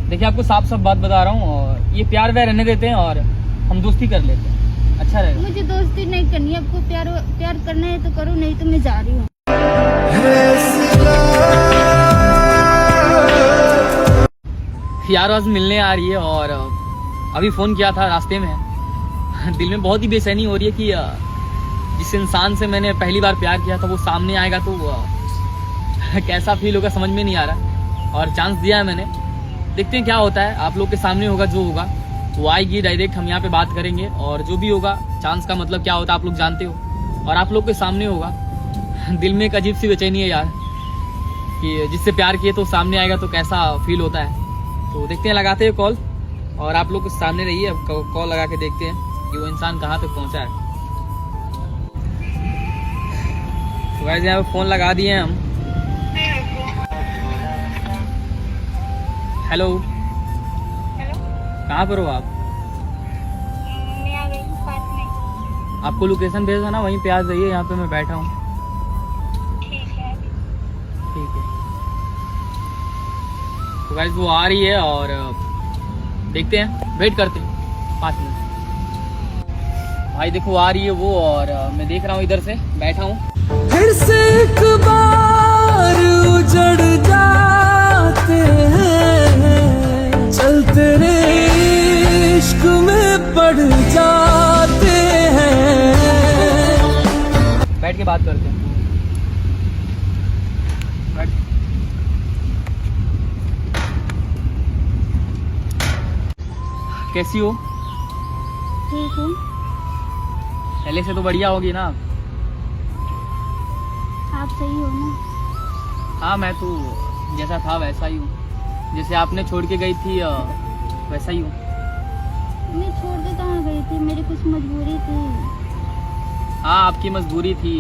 देखिए आपको साफ साफ बात बता रहा हूँ, और ये प्यार व्यार रहने देते हैं और हम दोस्ती कर लेते हैं, अच्छा रहेगा। मुझे दोस्ती नहीं करनी, आपको प्यार करना है तो करो, नहीं तो मैं जा रही हूँ। यार आज मिलने आ रही है और अभी फ़ोन किया था, रास्ते में है। दिल में बहुत ही बेचैनी हो रही है कि जिस इंसान से मैंने पहली बार प्यार किया था वो सामने आएगा तो कैसा फील होगा समझ में नहीं आ रहा। और चांस दिया है मैंने, देखते हैं क्या होता है। आप लोग के सामने होगा जो होगा, वो आएगी डायरेक्ट, हम यहाँ पे बात करेंगे और जो भी होगा, चांस का मतलब क्या होता है आप लोग जानते हो, और आप लोग के सामने होगा। दिल में एक अजीब सी बेचैनी है यार कि जिससे प्यार किए तो सामने आएगा तो कैसा फील होता है। तो देखते हैं, लगाते हैं कॉल और आप लोग के सामने रहिए। अब कॉल लगा के देखते हैं कि वो इंसान कहाँ तक पहुँचा है। तो गाइस यहाँ पे फ़ोन लगा दिए हैं हम। हेलो, कहाँ पर हो आप? मैं आ गई पास में। आपको लोकेशन भेजा ना, वहीं पे आ जाइए, यहाँ पे मैं बैठा हूँ। ठीक है। ठीक है। तो गाइस वो आ रही है और देखते हैं, वेट करते हैं 5 मिनट। भाई देखो आ रही है वो, और मैं देख रहा हूँ इधर से बैठा हूँ। फिर से एक बार उजड़ जाते हैं, चलते रे इश्क में पड़ जाते हैं। बैठ के बात करते हैं। बैठ। कैसी हो? ठीक हूँ। पहले से तो बढ़िया होगी ना? आप सही हो ना? हाँ मैं तो जैसा था वैसा ही हूँ, जैसे आपने छोड़ के गई थी वैसा ही हूँ। मैं छोड़ के कहाँ गई थी, मेरी कुछ मजबूरी थी। हाँ आपकी मजबूरी थी,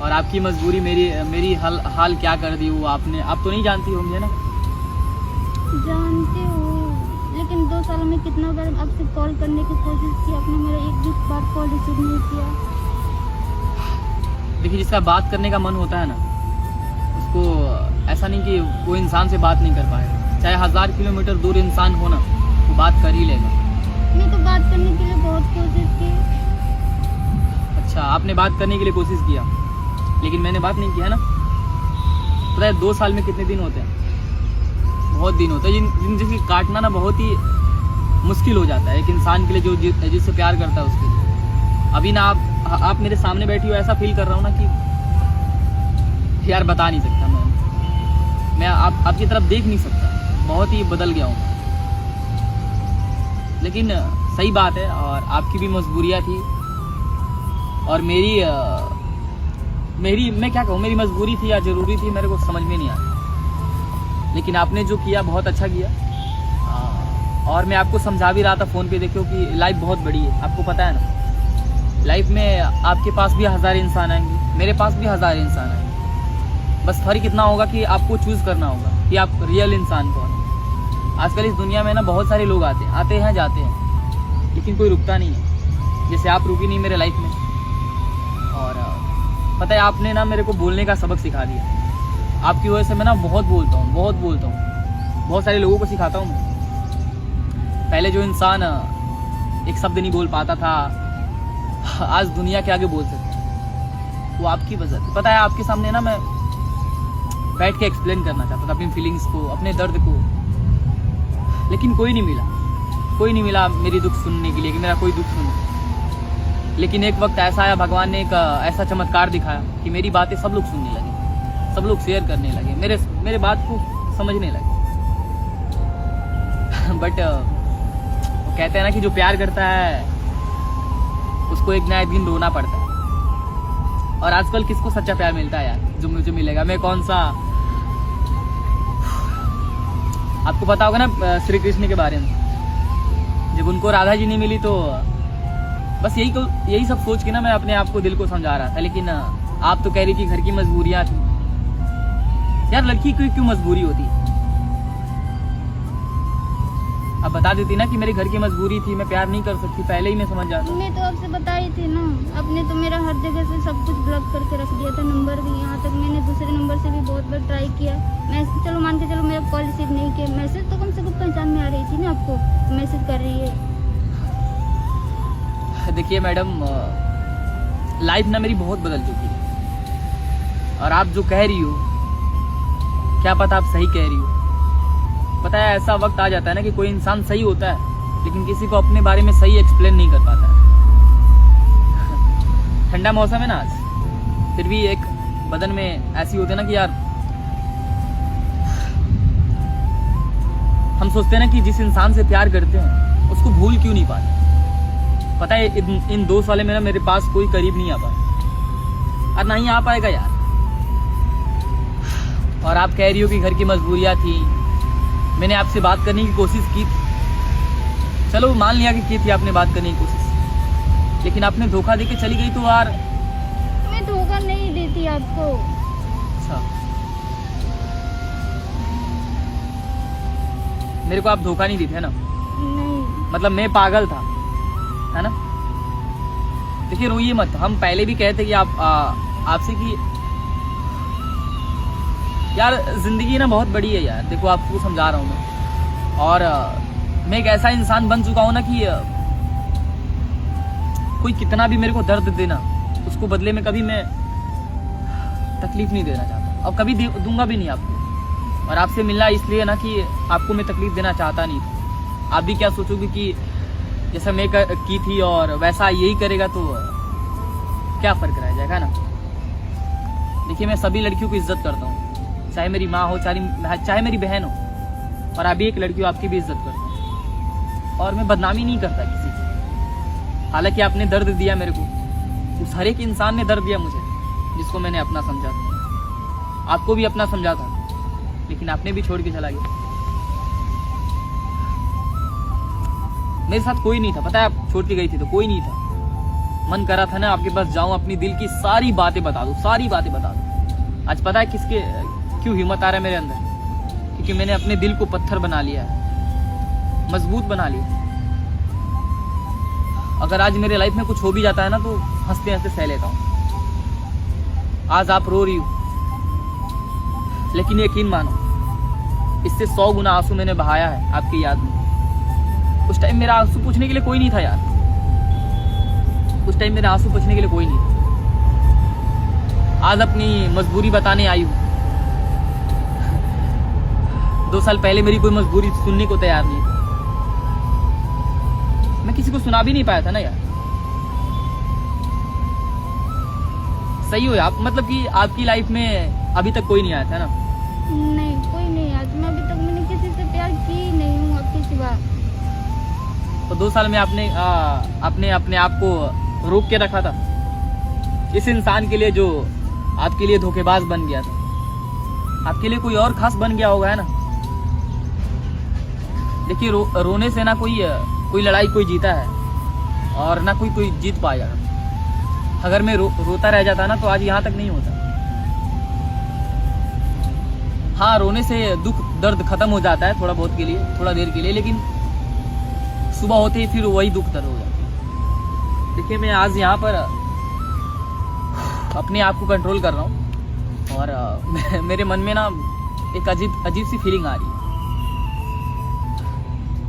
और आपकी मजबूरी मेरी हाल क्या कर दी वो आपने। आप तो नहीं जानती होंगे ना? जानती हूँ, लेकिन 2 साल में कितना बार आपसे कॉल करने की कोशिश की, आपने मेरा एक भी बार कॉल रिसीव नहीं किया। देखिए जिसका बात करने का मन होता है ना, उसको ऐसा नहीं कि वो इंसान से बात नहीं कर पाएगा। चाहे 1000 किलोमीटर दूर इंसान हो ना, वो बात कर ही लेगा। मैं तो बात करने के लिए बहुत कोशिश की। अच्छा आपने बात करने के लिए कोशिश किया, लेकिन मैंने बात नहीं किया ना। पता है 2 साल में कितने दिन होते हैं? बहुत दिन होते हैं जिनसे काटना ना बहुत ही मुश्किल हो जाता है एक इंसान के लिए जो जिससे प्यार करता है उसके लिए। अभी ना आप मेरे सामने बैठी हो, ऐसा फील कर रहा हूँ ना कि यार बता नहीं सकता मैं आपकी तरफ देख नहीं सकता, बहुत ही बदल गया हूँ। लेकिन सही बात है, और आपकी भी मजबूरियाँ थी और मेरी मैं क्या कहूँ, मेरी मजबूरी थी या जरूरी थी, मेरे को समझ में नहीं आया। लेकिन आपने जो किया बहुत अच्छा किया। और मैं आपको समझा भी रहा था फ़ोन पे, देखो कि लाइफ बहुत बड़ी है, आपको पता है ना। लाइफ में आपके पास भी 1000 इंसान आएंगे, मेरे पास भी 1000 इंसान आएंगे। बस फर्क इतना होगा कि आपको चूज़ करना होगा कि आप रियल इंसान कौन है। आजकल इस दुनिया में ना बहुत सारे लोग आते हैं जाते हैं, लेकिन कोई रुकता नहीं है। जैसे आप रुकी नहीं मेरे लाइफ में। और पता है आपने ना मेरे को बोलने का सबक सिखा दिया। आपकी वजह से मैं ना बहुत बोलता हूँ, बहुत सारे लोगों को सिखाता हूँ मैं। पहले जो इंसान एक शब्द नहीं बोल पाता था, आज दुनिया के आगे बोल सकता है, वो आपकी वजह से। पता है आपके सामने ना मैं बैठ के एक्सप्लेन करना चाहता था अपनी फीलिंग्स को, अपने दर्द को, लेकिन कोई नहीं मिला मेरी दुख सुनने के लिए, कि मेरा कोई दुख सुने। लेकिन एक वक्त ऐसा आया, भगवान ने एक ऐसा चमत्कार दिखाया कि मेरी बातें सब लोग सुनने लगे, सब लोग शेयर करने लगे, मेरे बात को समझने लगे। बट कहते हैं ना कि जो प्यार करता है उसको एक ना एक दिन रोना पड़ता है। और आजकल किसको सच्चा प्यार मिलता है यार, जो मुझे मिलेगा? मैं कौन सा, आपको पता होगा ना श्री कृष्ण के बारे में, जब उनको राधा जी नहीं मिली तो बस यही सब सोच के ना मैं अपने आप को, दिल को समझा रहा था। लेकिन आप तो कह रही थी घर की मजबूरियां थी। यार लड़की की क्यों मजबूरी होती? अब बता देती ना कि मेरे घर की मजबूरी थी, मैं प्यार नहीं कर सकती, पहले ही मैं समझ जाता। मैं तो आपसे बताई थी ना, आपने तो मेरा हर जगह से सब कुछ ब्लॉक करके रख दिया था, नंबर भी। यहाँ तक मैंने दूसरे नंबर से भी बहुत बार ट्राई किया। चलो मान के चलो मेरा कॉल रिसीव नहीं किया, मैसेज तो कम से आपको मैसेज कर रही है। देखिए मैडम, लाइफ ना मेरी बहुत बदल चुकी है, और आप जो कह रही हो, क्या पता आप सही कह रही हो। पता है, ऐसा वक्त आ जाता है ना कि कोई इंसान सही होता है, लेकिन किसी को अपने बारे में सही एक्सप्लेन नहीं कर पाता है। ठंडा मौसम है ना आज, फिर भी एक बदन में ऐसी होती है ना कि यार, हम सोचते हैं ना कि जिस इंसान से प्यार करते हैं उसको भूल क्यों नहीं पाते। पता है, इन 2 सालों में ना मेरे पास कोई करीब नहीं आ पाया, और ना ही आ पाएगा यार। और आप कह रही हो कि घर की मजबूरियां थी, मैंने आपसे बात करने की कोशिश की थी, चलो मान लिया कि की थी आपने बात करने की कोशिश, लेकिन आपने धोखा देके चली गई तो यार। मैं धोखा नहीं देती आपको। अच्छा, मेरे को आप धोखा नहीं देते है ना? नहीं। मतलब मैं पागल था, है ना? देखिए रोइए मत, हम पहले भी कहते कि आपसे कि यार जिंदगी ना बहुत बड़ी है यार। देखो आपको समझा रहा हूँ मैं, और मैं एक ऐसा इंसान बन चुका हूँ ना कि कोई कितना भी मेरे को दर्द देना, उसको बदले में कभी मैं तकलीफ नहीं देना चाहता, और कभी दूंगा भी नहीं आपको। और आपसे मिलना इसलिए ना कि आपको मैं तकलीफ देना चाहता नहीं था। आप भी क्या सोचोगे कि जैसा मैं की थी और वैसा यही करेगा तो क्या फर्क रह जाएगा ना? देखिए, मैं सभी लड़कियों को इज्जत करता हूँ, चाहे मेरी माँ हो, चाहे मेरी बहन हो, और अभी एक लड़की हो आपकी भी इज्जत करता हूँ, और मैं बदनामी नहीं करता किसी की। हालांकि आपने दर्द दिया मेरे को, उस हर एक इंसान ने दर्द दिया मुझे जिसको मैंने अपना समझा था। आपको भी अपना समझा था, लेकिन आपने भी छोड़ के चला गया। मेरे साथ कोई नहीं था, पता है, आप छोड़ के गई थी तो कोई नहीं था। मन करा था ना आपके पास जाऊं, अपनी दिल की सारी बातें बता दूं, सारी बातें बता दूं। आज पता है क्यों हिम्मत आ रहा है मेरे अंदर? क्योंकि मैंने अपने दिल को पत्थर बना लिया है, मजबूत बना लिया। अगर आज मेरे लाइफ में कुछ हो भी जाता है ना तो हंसते हंसते सह लेता हूँ। आज आप रो रही हो, लेकिन यकीन मानो, इससे 100 गुना आंसू मैंने बहाया है आपकी याद में। उस टाइम मेरा आंसू पूछने के लिए कोई नहीं था यार, उस टाइम मेरा आंसू पूछने के लिए कोई नहीं था। आज अपनी मजबूरी बताने आई हूँ। 2 साल पहले मेरी कोई मजबूरी सुनने को तैयार नहीं था, मैं किसी को सुना भी नहीं पाया था ना यार। सही हो आप, मतलब कि आपकी लाइफ में अभी तक कोई नहीं आया था ना? नहीं, कोई नहीं आया। मैं अभी तक मैंने किसी से प्यार की नहीं हूँ आपके सिवा। तो 2 साल में आपने अपने आप को रोक के रखा था इस इंसान के लिए जो आपके लिए धोखेबाज बन गया था। आपके लिए कोई और खास बन गया होगा, है ना? देखिए, रोने से ना कोई लड़ाई कोई जीता है, और ना कोई जीत पाएगा। अगर मैं रोता रह जाता ना तो आज यहाँ तक नहीं होता। हाँ, रोने से दुख दर्द खत्म हो जाता है थोड़ा बहुत के लिए, थोड़ा देर के लिए, लेकिन सुबह होते ही फिर वही दुख दर्द हो जाता है। देखिए, मैं आज यहाँ पर अपने आप को कंट्रोल कर रहा हूँ, और मेरे मन में ना एक अजीब सी फीलिंग आ रही है।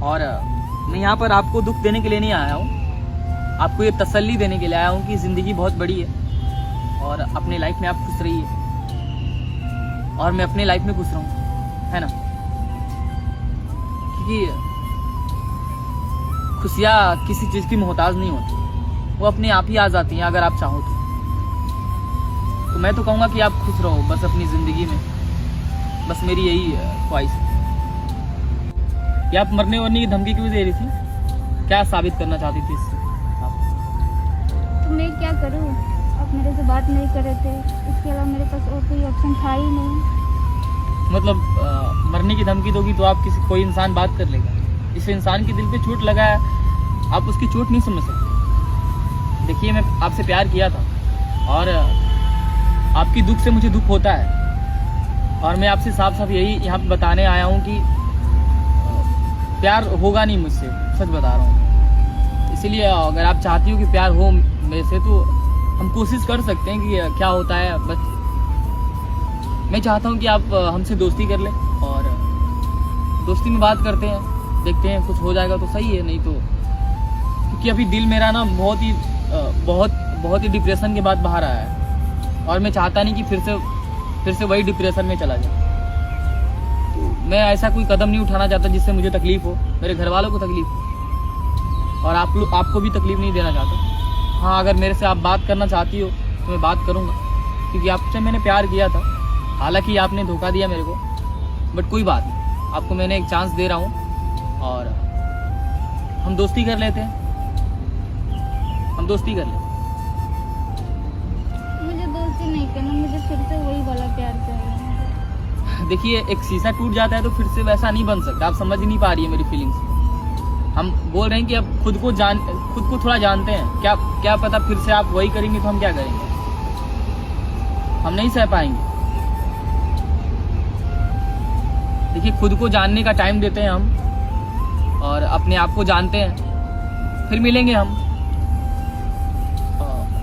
और मैं यहाँ पर आपको दुख देने के लिए नहीं आया हूँ, आपको ये तसल्ली देने के लिए आया हूँ कि ज़िंदगी बहुत बड़ी है, और अपने लाइफ में आप खुश रहिए, और मैं अपने लाइफ में खुश रहूँ, है ना? क्योंकि खुशियाँ किसी चीज़ की मोहताज नहीं होती, वो अपने आप ही आ जाती हैं अगर आप चाहो तो। मैं तो कहूँगा कि आप खुश रहो बस अपनी ज़िंदगी में, बस मेरी यही ख्वाहिश है। कि आप मरने वरने की धमकी क्यों दे रही थी? क्या साबित करना चाहती थी इससे? तो मैं क्या करूँ, आप मेरे से बात नहीं कर रहे थे, इसके अलावा मेरे पास और कोई ऑप्शन था ही नहीं। मतलब मरने की धमकी दोगी तो आप कोई इंसान बात कर लेगा? इस इंसान के दिल पे चोट लगा है, आप उसकी चोट नहीं समझ सकते। देखिए, मैं आपसे प्यार किया था, और आपकी दुख से मुझे दुख होता है, और मैं आपसे साफ साफ यही यहाँ पे बताने आया हूँ कि प्यार होगा नहीं मुझसे, सच बता रहा हूँ। इसीलिए अगर आप चाहती हो कि प्यार हो मेरे से तो हम कोशिश कर सकते हैं कि क्या होता है। बस मैं चाहता हूँ कि आप हमसे दोस्ती कर लें, और दोस्ती में बात करते हैं, देखते हैं कुछ हो जाएगा तो सही है, नहीं तो क्योंकि अभी दिल मेरा ना बहुत ही डिप्रेशन के बाद बाहर आया है और मैं चाहता नहीं कि फिर से वही डिप्रेशन में चला जाए। तो मैं ऐसा कोई कदम नहीं उठाना चाहता जिससे मुझे तकलीफ हो, मेरे घर वालों को तकलीफ हो और आपको भी तकलीफ नहीं देना चाहता। हाँ, अगर मेरे से आप बात करना चाहती हो तो मैं बात करूँगा, क्योंकि आपसे मैंने प्यार किया था। हालांकि आपने धोखा दिया मेरे को, बट कोई बात नहीं, आपको मैंने एक चांस दे रहा हूँ और हम दोस्ती कर लेते हैं, हम दोस्ती कर लेते हैं। मुझे दोस्ती नहीं करना, मुझे फिर से वही वाला प्यार चाहिए। देखिए, एक शीशा टूट जाता है तो फिर से वैसा नहीं बन सकता। आप समझ नहीं पा रही है मेरी फीलिंग्स। हम बोल रहे हैं कि अब खुद को थोड़ा जानते हैं। क्या पता फिर से आप वही करेंगे तो हम क्या करेंगे? हम नहीं सह पाएंगे। देखिए, खुद को जानने का टाइम देते हैं हम और अपने आप को जानते हैं, फिर मिलेंगे हम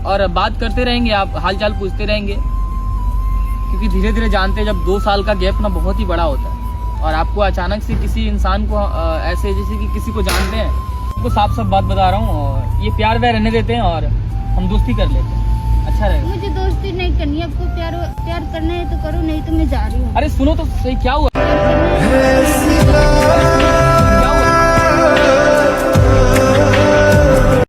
और बात करते रहेंगे। आप हालचाल पूछते रहेंगे, क्योंकि धीरे धीरे जानते हैं जब 2 साल का गैप ना बहुत ही बड़ा होता है और आपको अचानक से किसी इंसान को ऐसे जैसे कि किसी को जानते हैं, आपको साफ बात बता रहा हूँ। और ये प्यार व्यार रहने देते हैं और हम दोस्ती कर लेते हैं, अच्छा रहेगा। मुझे दोस्ती नहीं करनी, आपको प्यार करना है तो करो, नहीं तो मैं जा रही हूँ। अरे सुनो तो सही, क्या हुआ? है सिला